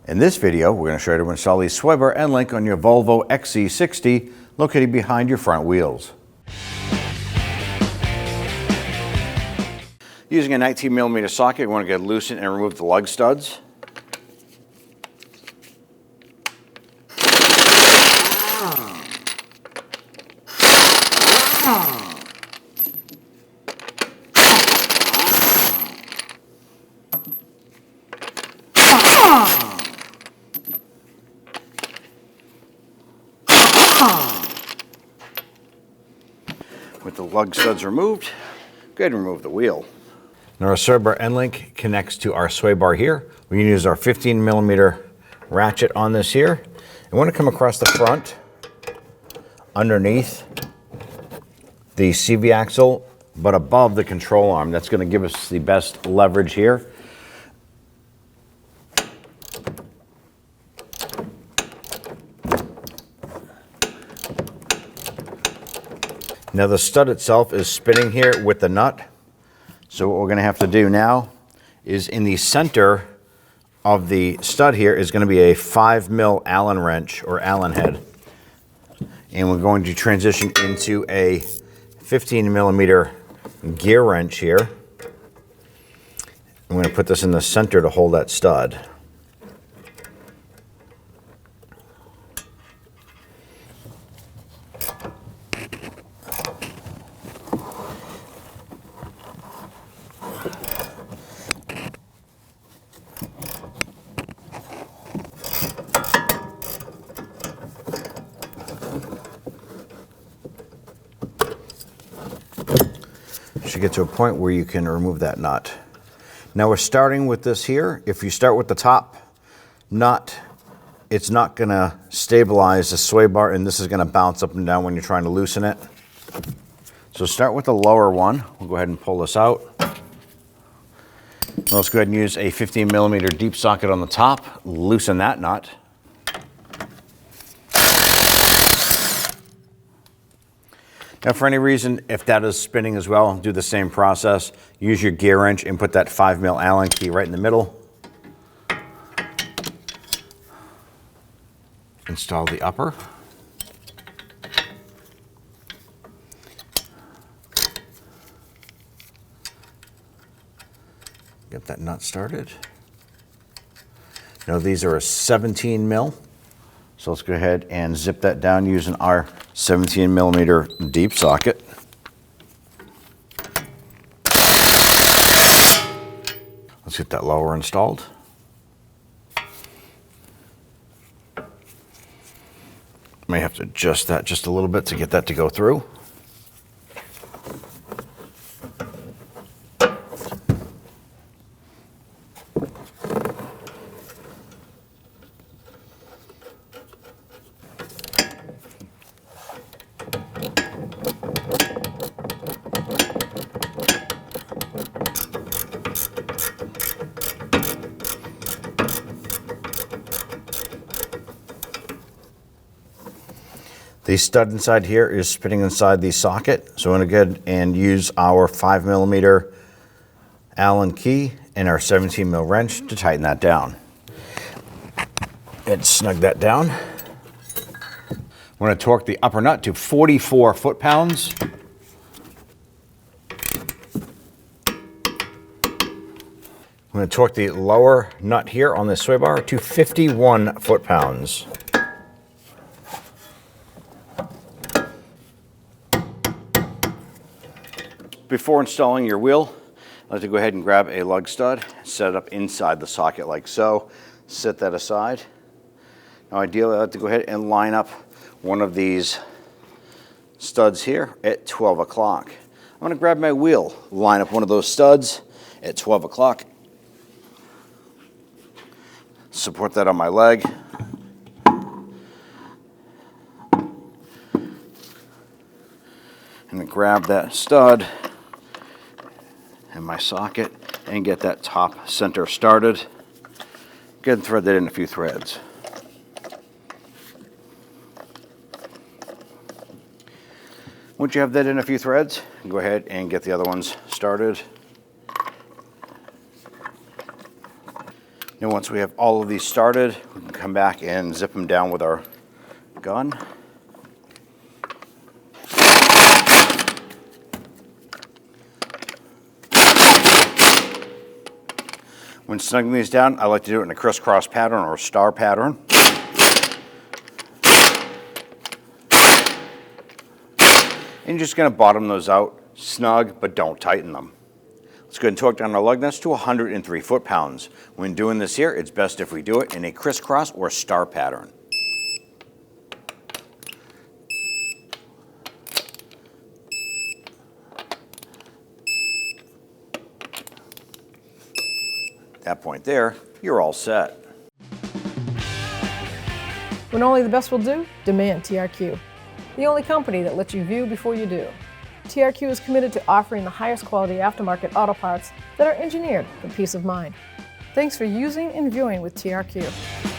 In this video, we're going to show you how to install the sway bar end link on your Volvo XC60 located behind your front wheels. Using a 19mm socket, you want to get it loosened and remove the lug studs. With the lug studs removed, go ahead and remove the wheel. Now our sway bar end link connects to our sway bar here. We can use our 15mm ratchet on this here. And want to come across the front, underneath the CV axle, but above the control arm. That's going to give us the best leverage here. Now the stud itself is spinning here with the nut. So what we're going to have to do now is in the center of the stud here is going to be a 5mm Allen wrench or Allen head. And we're going to transition into a 15mm gear wrench here. I'm going to put this in the center to hold that stud. Should get to a point where you can remove that nut. Now we're starting with this here. If you start with the top nut, it's not going to stabilize the sway bar, and this is going to bounce up and down when you're trying to loosen it. So start with the lower one. We'll go ahead and pull this out. Let's go ahead and use a 15mm deep socket on the top. Loosen that nut. Now for any reason, if that is spinning as well, do the same process. Use your gear wrench and put that 5mm Allen key right in the middle. Install the upper. Get that nut started. Now these are a 17mm. So let's go ahead and zip that down using our 17mm deep socket. Let's get that lower installed. May have to adjust that just a little bit to get that to go through. The stud inside here is spinning inside the socket, so we're going to go ahead and use our 5mm Allen key and our 17mm wrench to tighten that down. And snug that down. We're going to torque the upper nut to 44 foot-pounds. I'm going to torque the lower nut here on the sway bar to 51 foot-pounds. Before installing your wheel, I like to go ahead and grab a lug stud, set it up inside the socket like so, set that aside. Now ideally I like to go ahead and line up one of these studs here at 12 o'clock. I'm going to grab my wheel, line up one of those studs at 12 o'clock, support that on my leg. And grab that stud in my socket and get that top center started. Go ahead and thread that in a few threads. Once you have that in a few threads, go ahead and get the other ones started. And once we have all of these started, we can come back and zip them down with our gun. When snugging these down, I like to do it in a crisscross pattern or a star pattern. And you're just going to bottom those out, snug, but don't tighten them. Let's go ahead and torque down our lug nuts to 103 foot-pounds. When doing this here, it's best if we do it in a crisscross or star pattern. At that point there, you're all set. When only the best will do, demand TRQ. The only company that lets you view before you do. TRQ is committed to offering the highest quality aftermarket auto parts that are engineered for peace of mind. Thanks for using and viewing with TRQ.